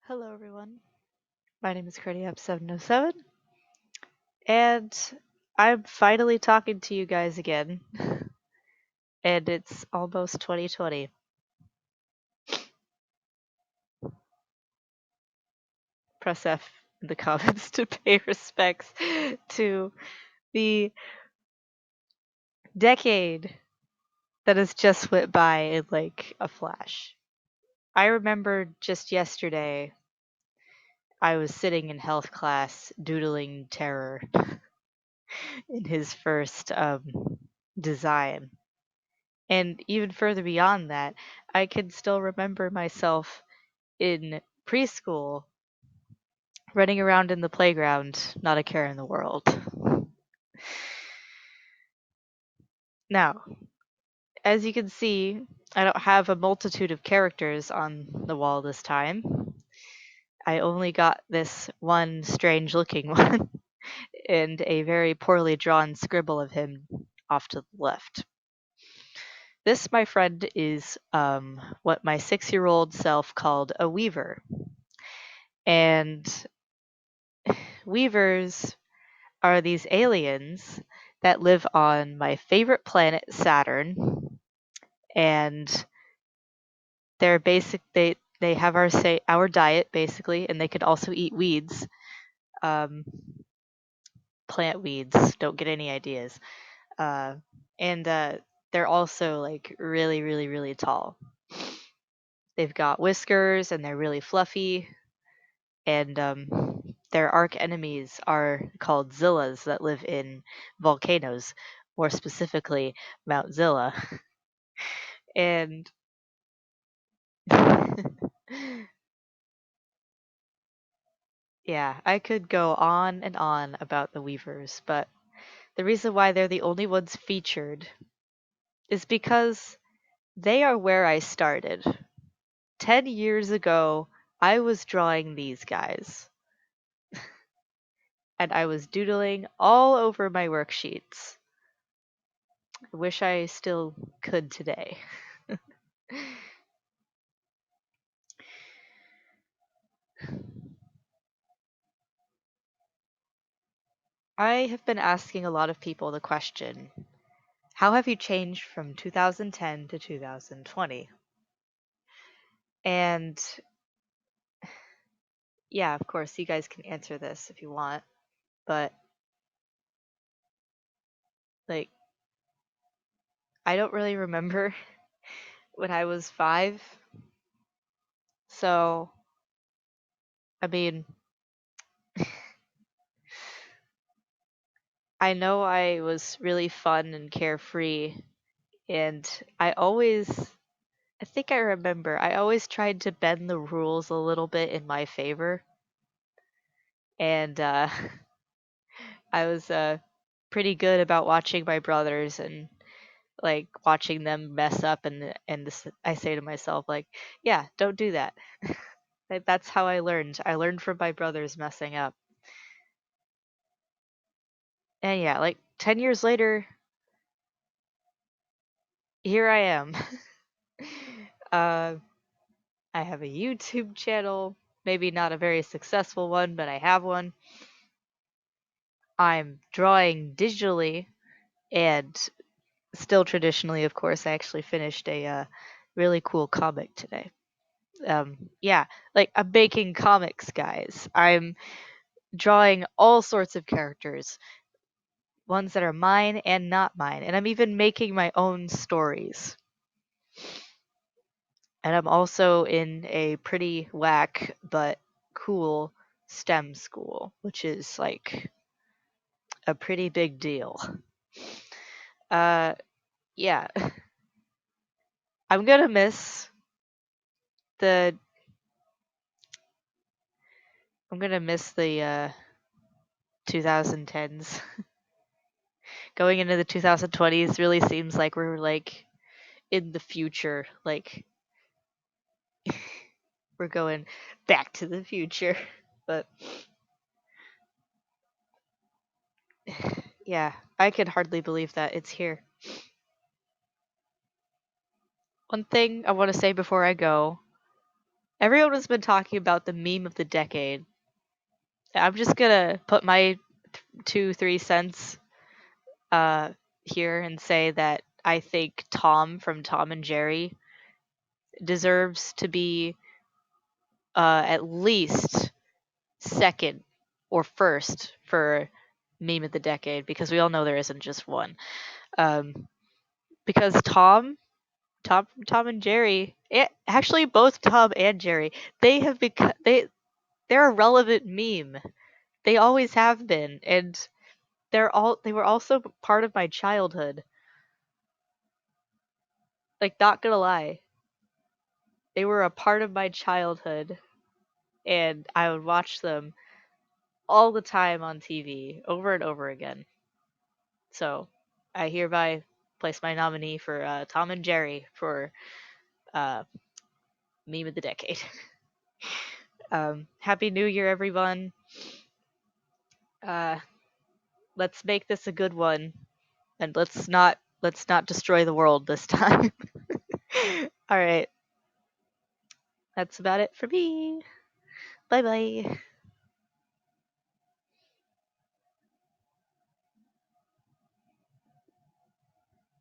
Hello, everyone. My name is CardiApp707, and I'm finally talking to you guys again. And it's almost 2020. Press F in the comments to pay respects to the decade that has just went by in like a flash. I remember just yesterday I was sitting in health class doodling terror in his first design. And even further beyond that, I can still remember myself in preschool running around in the playground, not a care in the world. Now, as you can see, I don't have a multitude of characters on the wall this time. I only got this one strange looking one and a very poorly drawn scribble of him off to the left. This, my friend, is what my 6-year-old self called a weaver. And weavers are these aliens that live on my favorite planet, Saturn, and they have our diet basically, and they could also eat weeds, um, plant weeds. Don't get any ideas. Uh, and they're also like really, really, really tall. They've got whiskers and they're really fluffy, and their arch enemies are called Zillas that live in volcanoes, more specifically Mount Zilla. And yeah, I could go on and on about the Weavers, but the reason why they're the only ones featured is because they are where I started. 10 years ago, I was drawing these guys, and I was doodling all over my worksheets. I wish I still could today. I have been asking a lot of people the question, how have you changed from 2010 to 2020? And yeah, of course, you guys can answer this if you want, but like, I don't really remember when I was 5. So, I mean, I know I was really fun and carefree, and I think I remember, I always tried to bend the rules a little bit in my favor. And I was pretty good about watching my brothers and like watching them mess up, and this, I say to myself like, yeah, don't do that. That's how I learned. I learned from my brothers messing up. And yeah, like 10 years later, here I am. uh, I have a YouTube channel, maybe not a very successful one, but I have one. I'm drawing digitally and still traditionally, of course. I actually finished a really cool comic today. Yeah, like I'm making comics, guys. I'm drawing all sorts of characters, ones that are mine and not mine, and I'm even making my own stories. And I'm also in a pretty whack but cool STEM school, which is like a pretty big deal. Uh, yeah, I'm gonna miss the I'm gonna miss the 2010s. Going into the 2020s really seems like we're like in the future. Like we're going back to the future. But yeah, I can hardly believe that it's here. One thing I want to say before I go, Everyone has been talking about the meme of the decade. I'm just gonna put my 2 3 cents uh, here and say that I think Tom from Tom and Jerry deserves to be at least second or first for meme of the decade because we all know there isn't just one. Um, because Tom and Jerry, actually both Tom and Jerry, they have become they're a relevant meme. They always have been, and they were also part of my childhood. Like, not gonna lie, they were a part of my childhood, and I would watch them all the time on TV, over and over again. So, I hereby place my nominee for Tom and Jerry for uh, meme of the decade. Happy New Year, everyone. Uh, let's make this a good one, and let's not destroy the world this time. All right, that's about it for me. Bye bye.